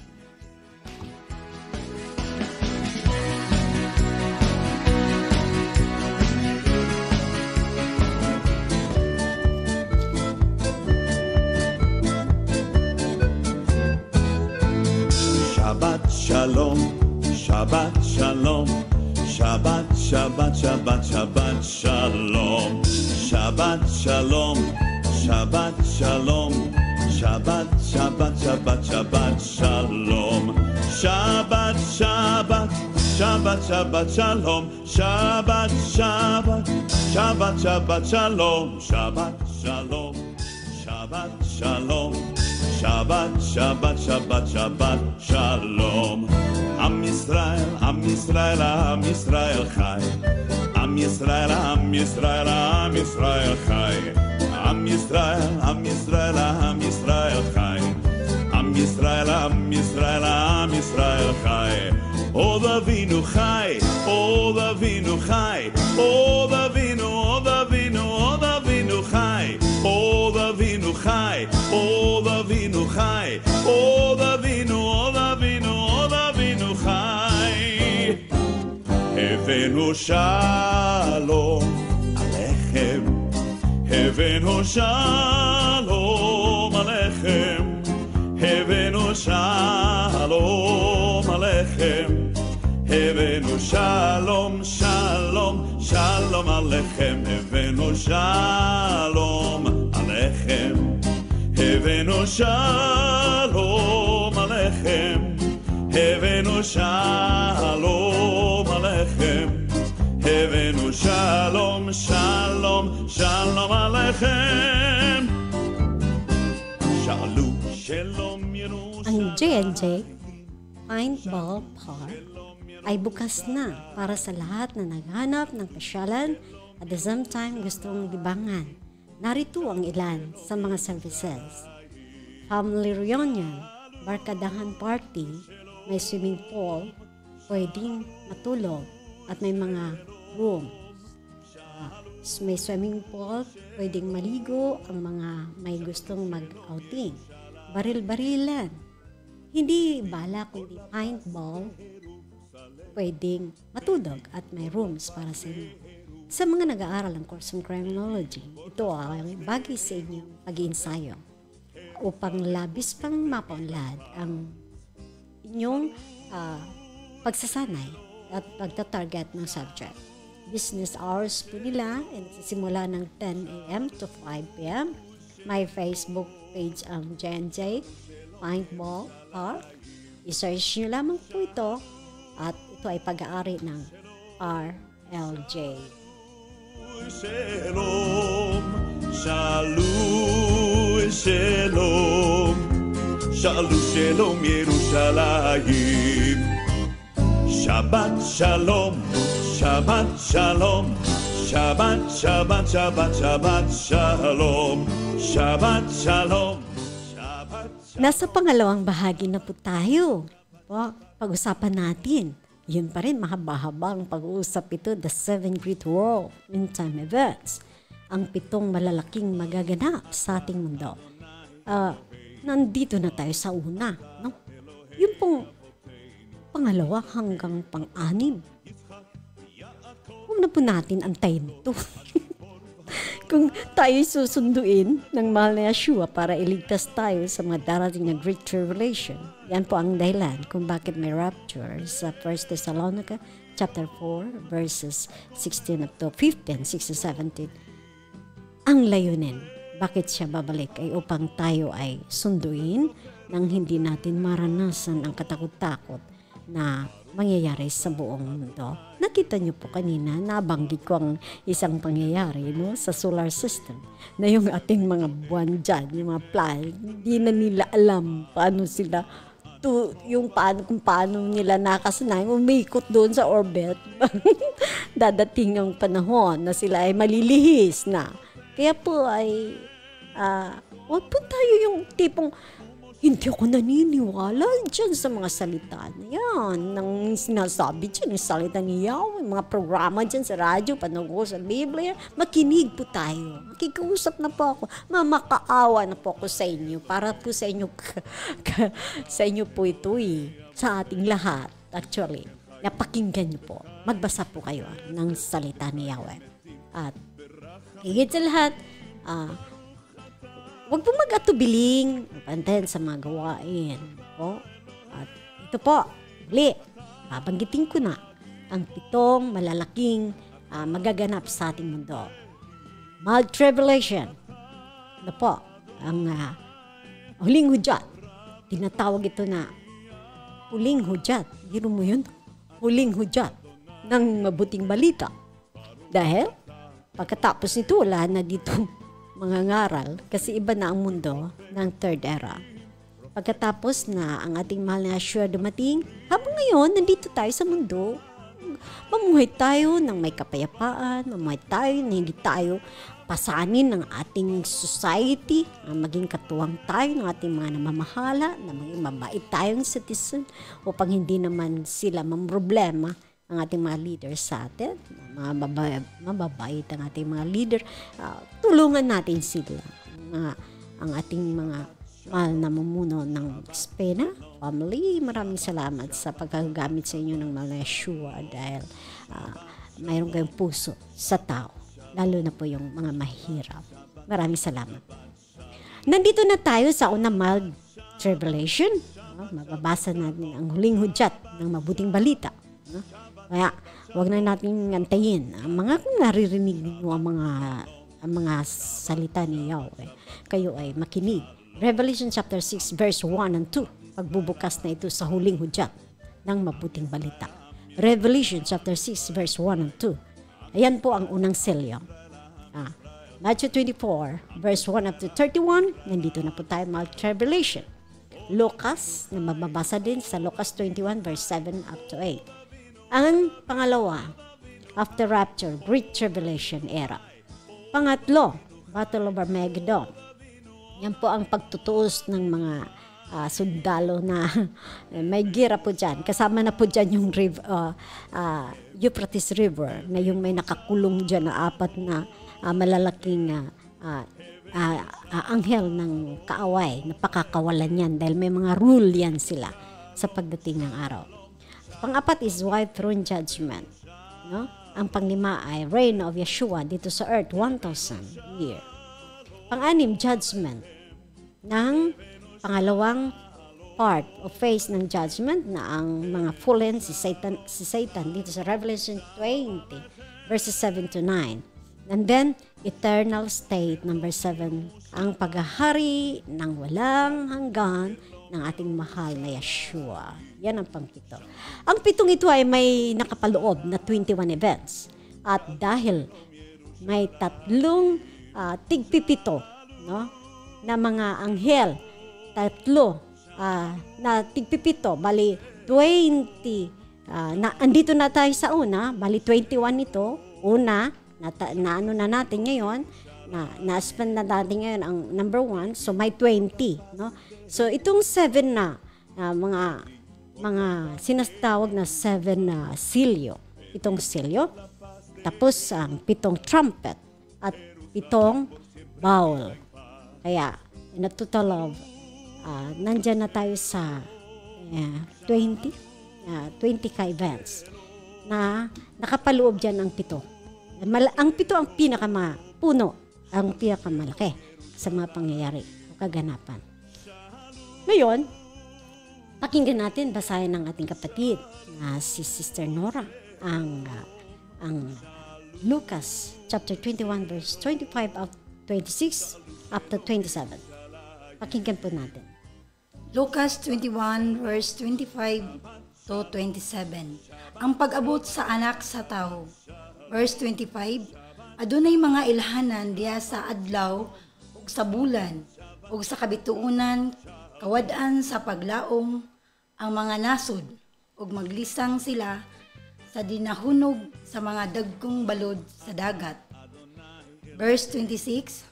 Shabbat Shalom, Shabbat Shalom, Shabbat, Shabbat, Shabbat, Shabbat Shalom, Shabbat Shalom, Shabbat Shalom, Shabbat, Shabbat, Shabbat, Shabbat Shalom, Shabbat, Shabbat, Shabbat, Shabbat Shalom, Shabbat, Shabbat, Shabbat, Shabbat Shalom, Shabbat Shalom, Shabbat Shalom, Shabbat, Shabbat, Shabbat, Shabbat Shalom. Am Yisrael, Am Yisrael, Am Yisrael Chai. Am Yisrael, Am Yisrael, Am Yisrael Chai. Am Yisrael, Am Yisrael, Am Yisrael Chai. Am Yisrael, Am Yisrael, Am Yisrael Chai. Od Avinu Chai, Od Avinu Chai, Od Avinu, Od Avinu, Od Avinu Chai. Od Avinu Chai, Od Avinu Chai, Od Avinu, Od Avinu, Od Avinu Chai. Havenu Shalom Alechem, Havenu Shalom Alechem, Havenu Shalom Alechem, Havenu Shalom, Shalom, Shalom Alechem, Havenu Shalom Alechem, Havenu Shalom Alechem, Havenu Shalom Alechem, Havenu Shalom, Shalom, Shalom Alechem. Shalom, Shalom Ang J&J Paintball Park ay bukas na para sa lahat na naghanap ng pasyalan at the same time gustong libangan. Narito ang ilan sa mga services. Family reunion, barkadahan party, may swimming pool, pwedeng matulog at may mga room. May swimming pool, pwedeng maligo ang mga may gustong mag-outing. Baril-barilan, hindi bala kundi paintball, pwedeng matulog at may rooms para sa inyo. Sa mga nag-aaral ng course ng criminology, ito ay bagay sa inyong pag-iinsayo upang labis pang mapaunlad ang inyong pagsasanay at pagtatarget ng subject. Business hours po nila ay nagsisimula ng 10 a.m. to 5 p.m. May Facebook page ang J&J Paintball Park. I-search nyo lamang po ito at ito ay pag-aari ng RLJ. Shalom, Shalom, Shalom, Shalom, Shalom, Yerushalayim. Shabbat Shalom, Shabbat Shalom, Shabbat, Shabbat, Shabbat, Shabbat Shalom, Shabbat Shalom, Shabbat Shalom. Nasa pangalawang bahagi na po tayo. Pag-usapan natin. Yun pa rin, mahaba-habang pag-uusap ito, the 7 Great World Meantime Events. Ang 7 malalaking magaganap sa ating mundo. Nandito na tayo sa una. No? Yung pong pangalawa hanggang pang-anim. Huwag na po natin antayin ito. Kung tayo susunduin ng mahal na Yeshua para iligtas tayo sa mga darating na Great Tribulation, yan po ang dahilan kung bakit may rapture sa 1 Thessalonica chapter 4 verses 16 up to 15, 16, 17. Ang layunin, bakit siya babalik ay upang tayo ay sunduin nang hindi natin maranasan ang katakot-takot na mangyayari sa buong mundo. Nakita niyo po kanina, nabanggit ko ang isang pangyayari sa solar system na yung ating mga buwan dyan, yung mga planet, hindi na nila alam paano sila kung paano nila nakasanay umikot doon sa orbit. Dadating ang panahon na sila ay malilihis na. Kaya po ay wag po tayo yung tipong Hindi ako naniniwala dyan sa mga salita na yan. Nang sinasabi dyan, yung salita ni Yahweh, mga programa dyan sa radyo, panungko sa Biblia, makinig po tayo. Makikausap na po ako. Mamakaawa na po ako sa inyo. Para po sa inyo, sa inyo po ito sa ating lahat. Actually, napakinggan niyo po. Magbasa po kayo ng salita ni Yahweh. At higit sa lahat, huwag po mag-atubiling, pantayan sa mga gawain. Po. At ito po, babanggitin ko na ang 7 malalaking magaganap sa ating mundo. Mild tribulation. Ito po, ang huling hudyat. Tinatawag ito na huling hudyat. Giro mo yun? Huling hudyat ng mabuting balita. Dahil, pagkatapos nito, wala na dito mga ngaral kasi iba na ang mundo ng third era. Pagkatapos na ang ating mahal na Yeshua dumating, habang ngayon, nandito tayo sa mundo, mamuhay tayo ng may kapayapaan, mamuhay tayo na hindi tayo pasanin ng ating society, maging katuwang tayo ng ating mga namamahala, na maging mabait tayong citizen upang hindi naman sila mamroblema ang ating mga leader sa atin, mababait ang ating mga leader, tulungan natin sila. Ang ating mga mahal na mamuno ng Espena family, maraming salamat sa paggagamit sa inyo ng mahal na Yeshua dahil mayroon kayong puso sa tao, lalo na po yung mga mahirap. Maraming salamat. Nandito na tayo sa unang mild tribulation. Mababasa natin ang huling hudyat ng mabuting balita. Kaya, huwag na natin antayin. Kung naririnig niyo ang mga salita ni Yahweh, kayo ay makinig. Revelation chapter 6 verse 1 and 2. Pagbubukas na ito sa huling hudyat ng mabuting balita. Revelation chapter 6 verse 1 and 2. Ayan po ang unang selyo. Matthew 24 verse 1 up to 31. Nandito na po tayo, mild tribulation. Lucas, na mababasa din sa Lucas 21 verse 7 up to 8. Ang pangalawa, after rapture, Great Tribulation era. Pangatlo, Battle of Armageddon. Yan po ang pagtutuos ng mga sundalo na may gira po dyan. Kasama na po dyan yung Euphrates River, na yung may nakakulong dyan na 4 na malalaking anghel ng kaaway na pakakawalan yan dahil may mga rule yan sila sa pagdating ng araw. Pang-apat is white throne judgment. No? Ang pang-5 ay reign of Yeshua dito sa earth, 1,000 year. Pang-6, judgment ng pangalawang part of phase ng judgment na ang mga fallen si Satan dito sa Revelation 20 verses 7 to 9. And then, eternal state, number 7, ang paghahari ng walang hanggan ng ating mahal na Yeshua. Yan ang pang-7. Ang 7 ito ay may nakapaloob na 21 events. At dahil may 3 tigpipito, no, na mga anghel, 3 na tigpipito, bali 20, andito na tayo sa una, bali 21 ito, una, na ano na natin ngayon, na-spend na natin ngayon ang number 1, so may 20, no? So itong 7 na mga sinatawag na 7 na silyo. Itong silyo, tapos ang 7 trumpet at 7 bowl. Kaya in a total of nandyan na tayo sa 20 ka events na nakapaloob dyan ang 7. Ang 7 ang pinakapuno, ang pinakamalaki sa mga pangyayari o kaganapan. Ngayon, pakinggan natin, basahin ng ating kapatid na si Sister Nora ang Lucas chapter 21 verse 25 up 26 up to 27. Pakinggan po natin. Lucas 21 verse 25 to 27. Ang pag-abot sa anak sa tao. Verse 25. Adunay mga ilhanan diya sa adlaw ug sa bulan ug sa kabituunan kawad-an sa paglaom ang mga nasod ug maglisang sila sa dinahunog sa mga dagkong balod sa dagat. Verse 26.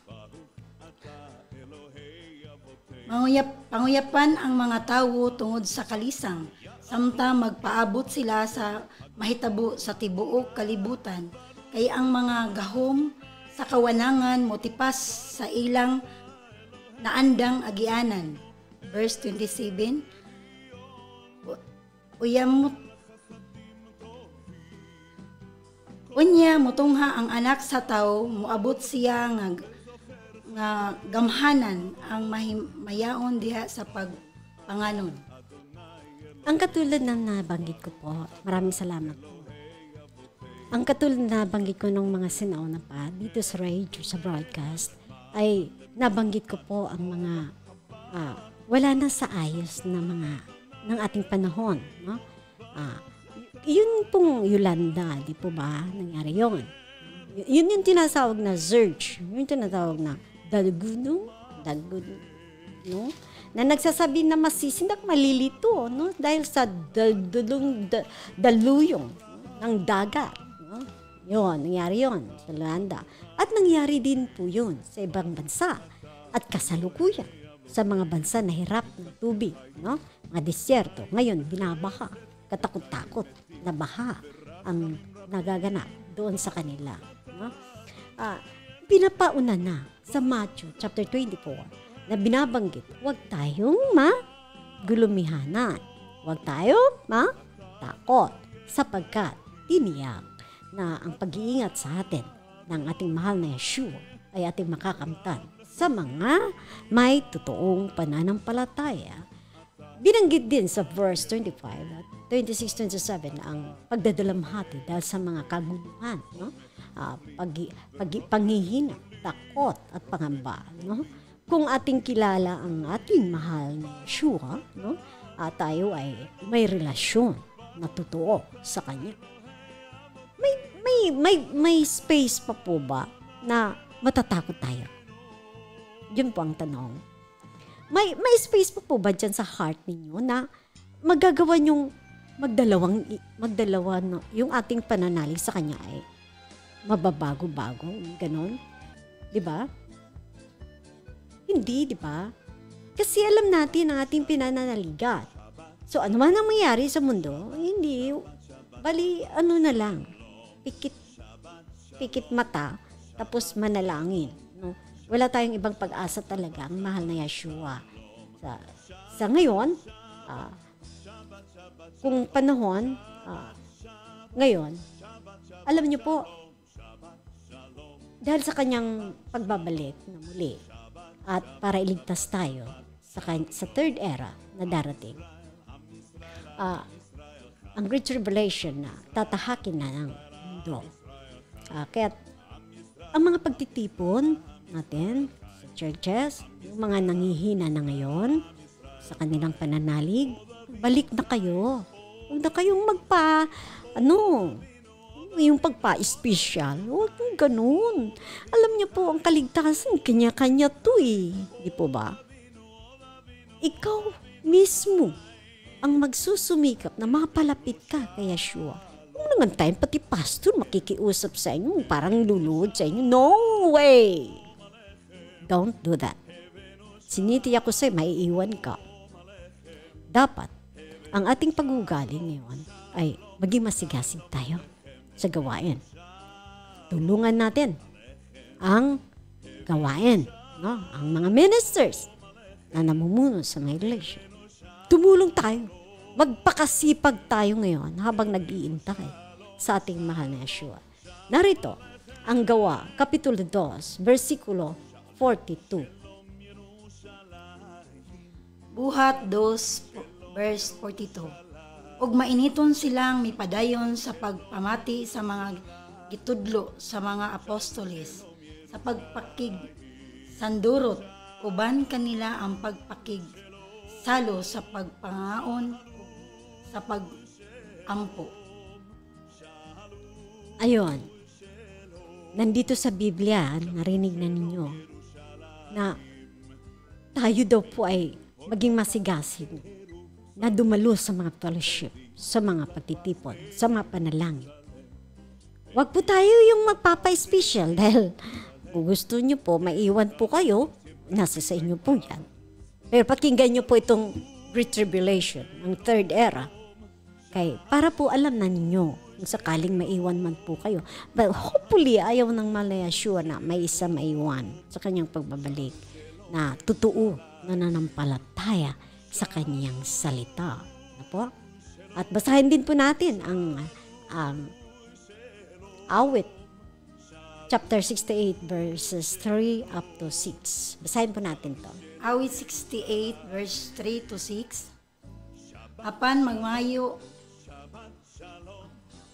Panguyapan ang mga tawo tungod sa kalisang, samtang magpaabot sila sa mahitabo sa tibuok kalibutan, kay ang mga gahom sa kawanangan motipas sa ilang naandang agianan. Verse 27, Unya mutungha ang anak sa tao, muabot siya nga gamhanan ang mayaon diha sa pagpanganon. Ang katulad ng nabanggit ko po, maraming salamat po. Ang katulad na nabanggit ko ng mga sinauna pa dito sa radio, sa broadcast, ay nabanggit ko po ang mga wala na sa ayos na mga ng ating panahon. No? Yun pong Yolanda, di po ba? Nangyari yun. Yun yung tinatawag na surge. Yun yung tinatawag na dalguno, no? Na nagsasabi na masisindak malilito, no? Dahil sa daluyong ng dagat. No? Yun, nangyari yun sa Yolanda. At nangyari din po yun sa ibang bansa at kasalukuyan sa mga bansa na hirap ng tubig, no? Mga disyerto. Ngayon, binabaha. Katakot-takot na baha ang nagaganap doon sa kanila. No? Pinapauna na sa Matthew chapter 24 na binabanggit, huwag tayong magulumihanan. Huwag tayong matakot sapagkat tiniyak na ang pag-iingat sa atin ng ating mahal na Yeshua ay ating makakamtan sa mga may totoong pananampalataya. Binanggit din sa verse 25 at 26-27 ang pagdadalamhati dahil sa mga kaguluhan, no? Panghihina, takot at pangamba. No? Kung ating kilala ang ating mahal na Yeshua, no? Tayo ay may relasyon na totoo sa Kanya. May space pa po ba na matatakot tayo? Yun po ang tanong. May space po ba dyan sa heart ninyo na magagawa nyong magdalawa no, yung ating pananalig sa Kanya ay mababago-bago, ganon? Diba? Hindi, diba? Kasi alam natin ang ating pinananaligan. So, ano man ang mangyari sa mundo, hindi, bali, ano na lang, pikit mata, tapos manalangin, no? Wala tayong ibang pag-asa talaga, ang mahal na Yeshua. Sa ngayon, kung panahon, ngayon, alam niyo po, dahil sa Kanyang pagbabalik na muli, at para iligtas tayo sa third era na darating, ang Great Tribulation na tatahakin na ng mundo. Kaya, ang mga pagtitipon natin sa churches, yung mga nanghihina na ngayon sa kanilang pananalig, balik na kayo. Huwag na kayong yung pagpa-special. Huwag yung ganun. Alam niyo po, ang kaligtasan, kanya-kanya to eh. Di po ba? Ikaw mismo ang magsusumikap na mapalapit ka kay Yeshua. Kung naman tayo, pati pastor makikiusap sa inyo, parang luluhod sa inyo. No way! Don't do that. Sinitiyak ko sa'yo, maiiwan ka. Dapat, ang ating pag-ugali ngayon ay maging masigasig tayo sa gawain. Tulungan natin ang gawain, no? Ang mga ministers na namumuno sa mga iglesia. Tumulong tayo. Magpakasipag tayo ngayon habang nag-iintay sa ating mahal na Yeshua. Narito ang Gawa, Kapitulo 2, versikulo 42. Buhat 2, verse 42. Ug mainiton silang mipadayon sa pagpamati sa mga gitudlo sa mga apostoles, sa pagpakig sandurot, uban kanila ang pagpakig salo sa pagpangaon, sa pag-ampo. Ayon, nandito sa Biblia, narinig na ninyo, na tayo daw po ay maging masigasig na dumalo sa mga fellowship, sa mga pagtitipon, sa mga panalangin. Huwag po tayo yung magpapa-special dahil kung gusto nyo po, maiwan po kayo, nasa sa inyo po yan. Pero pakinggan nyo po itong Great Tribulation, ang third era. Para po alam na ninyo kung sakaling maiwan man po kayo. But hopefully, ayaw ng Yeshua na may isa maiwan sa kanyang pagbabalik na totoo na nanampalataya sa kanyang salita. Na po? At basahin din po natin ang awit chapter 68 verses 3 up to 6. Basahin po natin to. Awit 68 verse 3 to 6.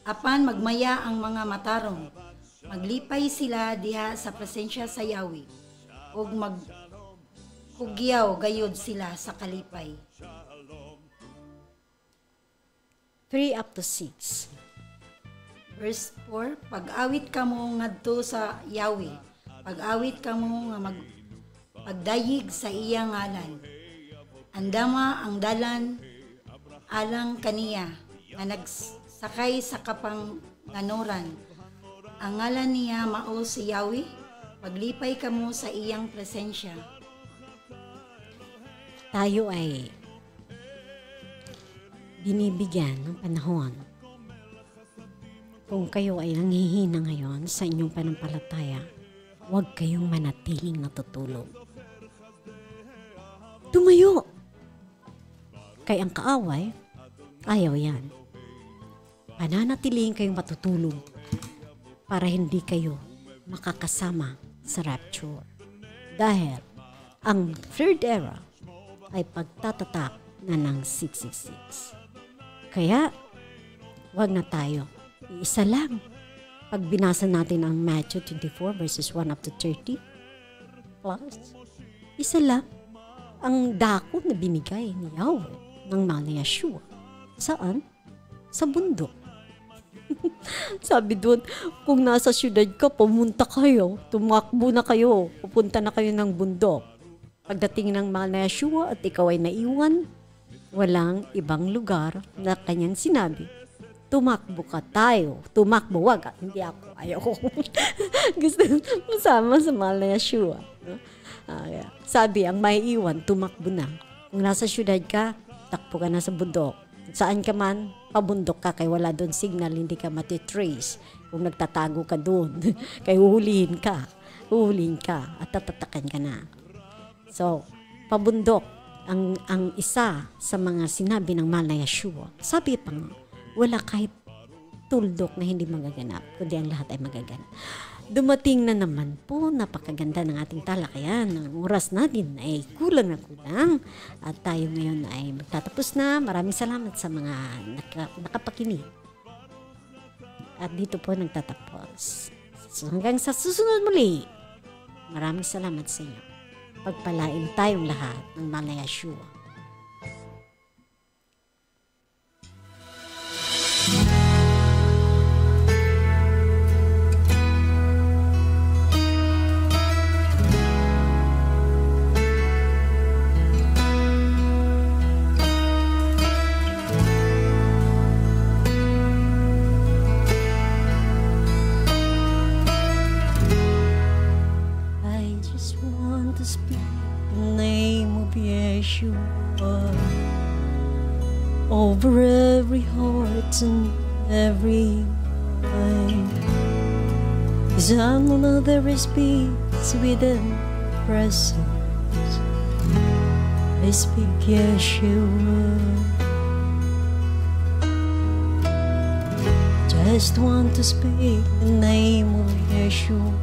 Apan magmaya ang mga matarong, maglipay sila diha sa presensya sa Yahweh, ug magkugyaw gayod sila sa kalipay. 3 up to 6. Verse 4, pag-awit kamo ngadto sa Yahweh, pag-awit kamo nga pagdayig sa iyang ngalan. Andama ang dalan alang kaniya nga nagsakay sa kapanganuran. Ang ngalan niya mao si Yahweh, paglipay kamo sa iyang presensya. Tayo ay binibigyan ng panahon. Kung kayo ay nanghihina ngayon sa inyong panampalataya, huwag kayong manatiling natutulog. Tumayo! Kay ang kaaway, ayaw yan. Pananatilihin kayong matutulog para hindi kayo makakasama sa rapture. Dahil ang third era ay pagtatatak na ng 666. Kaya, wag na tayo. Isa lang. Pag binasa natin ang Matthew 24 verses 1 up to 30, plus, isa lang ang dako na binigay ni Yahweh ng Yeshua. Saan? Sa bundok. Sabi doon, kung nasa syudad ka, pumunta kayo, tumakbo na kayo, pupunta na kayo ng bundok. Pagdating ng Yeshua at ikaw ay naiwan, walang ibang lugar na kanyang sinabi, tumakbo ka tayo. Tumakbo, wag. Hindi ako. Ayoko. Gusto masama sa Yeshua. No? Sabi, ang may iwan, tumakbo na. Kung nasa syudad ka, takbo ka na sa bundok. Saan ka man, pabundok ka, kaya wala doon signal, hindi ka matitrace. Kung nagtatago ka doon, kaya huhulihin ka at tatatakan ka na. So, pabundok, ang isa sa mga sinabi ng Yeshua. Sabi pa nga, wala kahit tuldok na hindi magaganap, kundi ang lahat ay magaganap. Dumating na naman po, napakaganda ng ating talakayan. Ang oras natin ay kulang na kulang. At tayo ngayon ay magtatapos na. Maraming salamat sa mga nakapakinig. At dito po nagtatapos. So hanggang sa susunod muli, maraming salamat sa inyo. Pagpalain tayong lahat ng Yeshua. Over every heart and every mind, 'cause I know there is peace within presence. I speak Yeshua. Just want to speak the name of Yeshua.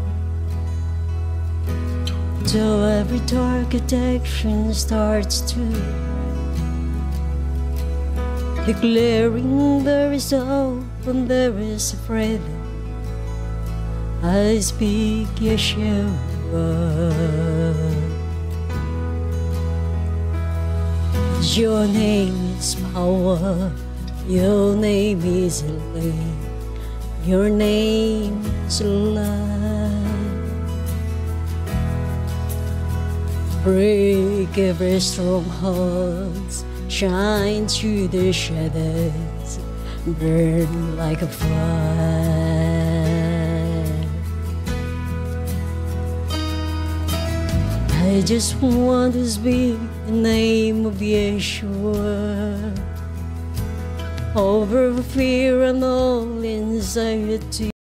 So every dark addiction starts to declaring there is hope and there is freedom. I speak Yeshua. Your name is power, your name is life, your name is life. Break every stronghold, shine through the shadows, burn like a fire. I just want to speak the name of Yeshua, over fear and all anxiety.